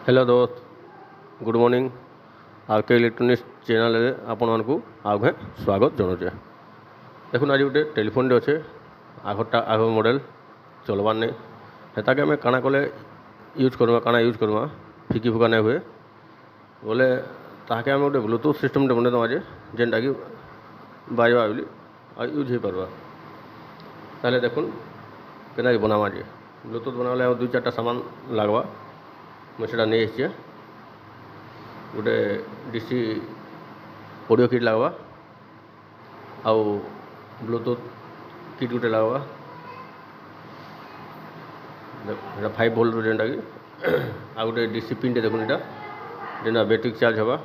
Hello दोस्त, good morning. आके electronics channel आपण मानकु आगे स्वागत जनाऊे। देखुन आज गोटे टेलीफोन अच्छे आगटा आग मॉडल चलवार नहीं हेताके आम काଣା कले यूज करवा काଣା यूज करवा फिकी फुका नहीं हुए बोले ताके आम गोटे ब्लूटूथ सिस्टम बने दमा जेनटा कि बाजवा बोली यूज हो पार्बा। ताले देखुन केना बनावा जे ब्लूटूथ बनाले दुई चार्टा सामान लगवा मुझे नहीं आसी गोटे डीसी ऑडियो किट लगवा आउ ब्लूटूथ किट गोटे लगवा 5 वोल्ट जेनटा कि आ गोटे डीसी पिन टे देखुन यहाँ जेनटा बैटरी चार्ज हवा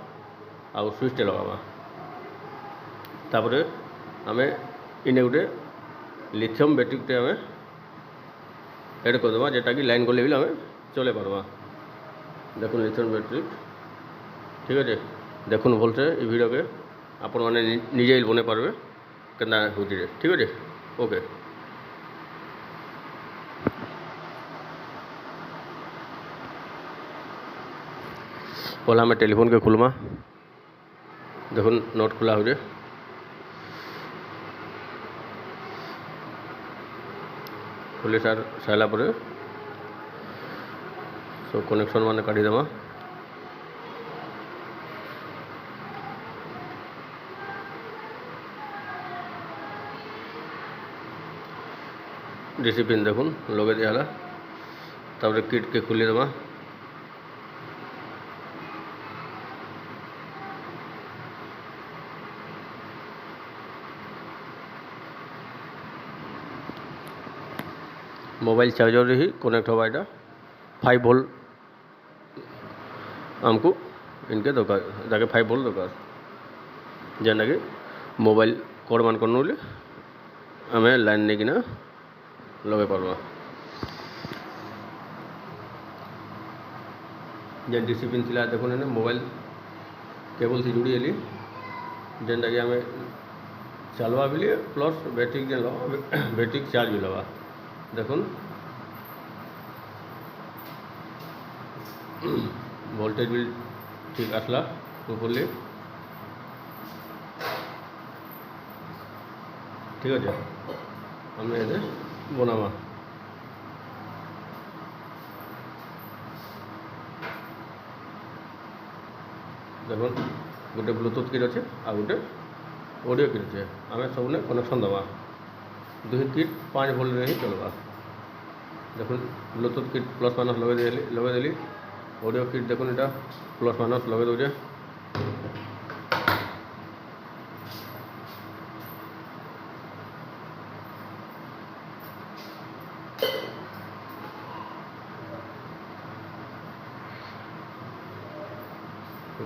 आउ स्विच टे लगावा। तापर आम इन गोटे लिथियम बैटरी टे आम एड करदे जेटा कि लाइन गले भी आम चले पार्बा। देखुन लिथियम बैटरी ठीक है। देखुन भलसे ये वीडियो के आपण मैंने निजे बने पार्बे केना होती ठीक है। ओके पहले हमें टेलीफोन के खुलमा देखुन नोट खुला हो जाए खुली सारा पर सब कनेक्शन मान काढ़ी देवा। डीसी पिन देखुन लगे दिया तापर किट के खुली देवा। मोबाइल चार्जर ही कनेक्ट होगा यहाँ 5 वोल्ट आमको इनके दरकार जाके 5 वोल्ट दरकार जेना कि मोबाइल कोड मान करने आम लाइन नहीं किना लगे पार्बा। जेन डीसी पिन थी देखो मोबाइल केबल थी जोड़ी एली जेनटा कि आम चलवा भी प्लस बैटरी जेन बैटरी चार्ज भी लगा। देखुन वोल्टेज भी ठीक आसला प्रॉपर्ली ठीक है। आम ये बनावा देखुन गोटे ब्लूटूथ किट अच्छे आ गोटे ऑडियो किट अच्छे आम सब ने कनेक्शन दवा दुई किट 5 वोल्ट में ही चलवा। देखुन ब्लूटूथ किट प्लस माइनस लगे देली ऑडियो किट देखुन यहाँ प्लस माइनस लगे दौजे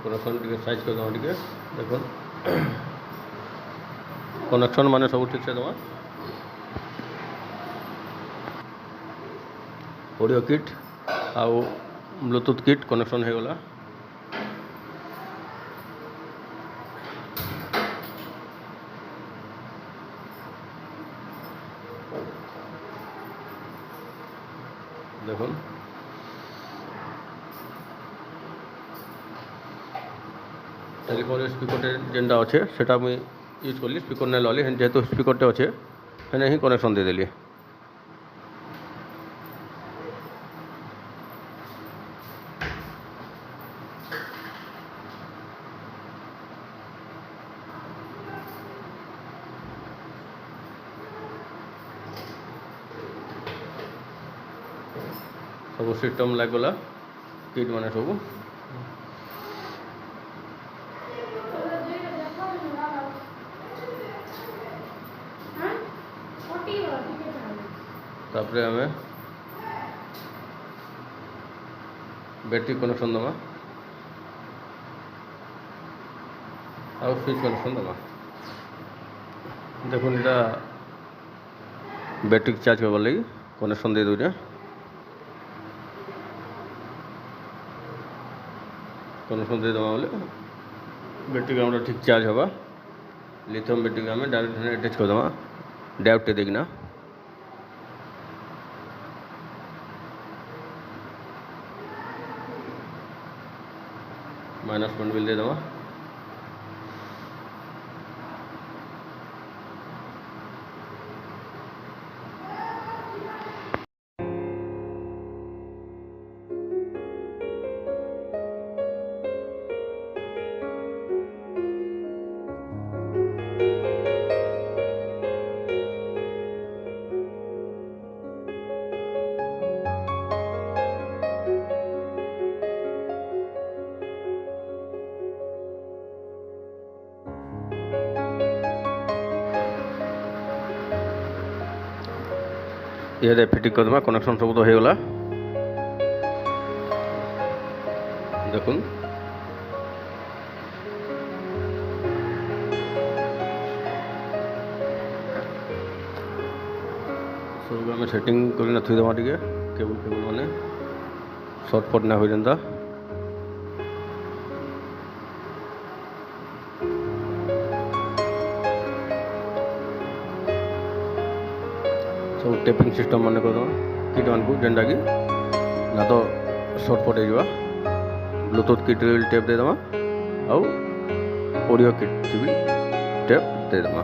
कनेक्शन टे साइज कर दवा टे देखुन कनेक्शन माने सब ठीक से दवा। ऑडियो किट आउ ब्लूटूथ किट कनेक्शन हो गला। देखुन टेलीफोन स्पीकर जेनटा अच्छे सेटा मुई यूज कली स्पीकर नहीं लली जेहेतु स्पीकर टे अच्छे हेने ही कनेक्शन दे देली। सब सिस्टम लगला किट माने सब तापरे हमें बैटरी कनेक्शन दमा आ स्विच कनेक्शन दमा। देखो यहाँ बैटरी चार्ज करवार लगी कनेक्शन दे दूचे कनेक्शन दे दमा बोले बैटरी का ठीक चार्ज होगा। लिथियम बैटरी का डायरेक्ट अटैच कर दमा डायरेक्ट देखना -1 बिल देदेमा। ये फिटिंग करदेमा कनेक्शन सब तो होगा देखुन सब आम सेटिंग कर थोदेमा टे केबल केबल मैंने सर्टफट ना हो जाता सब टेपिंग सिस्टम मैंने कर किट मान को जेनटा कि ना तो सर्टफट हो ब्लूटूथ किट भी टेप देदेमा आउ ऑडियो किट भी टेप देदेमा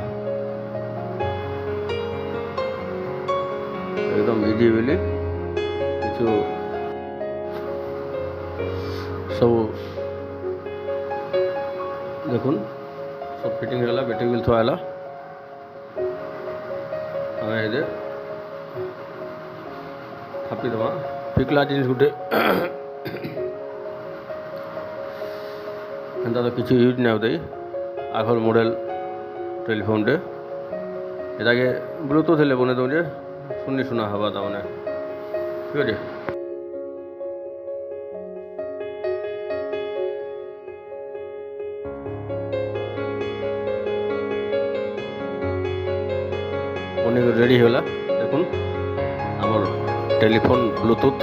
एकदम इजी बोली किछु सब देखुन सब फिटिंग है बैटरी बिल थोड़ा है थापी दमा फिकला जिनिस गोटे एंता तो किसी यूज ना होते आखर मॉडल टेलीफोन टे एटा के ब्लूटूथ हेले बने दूँ सुनी सुना हवा ताने ठीक है रेडी होला देखुन आमर टेलीफोन ब्लूटूथ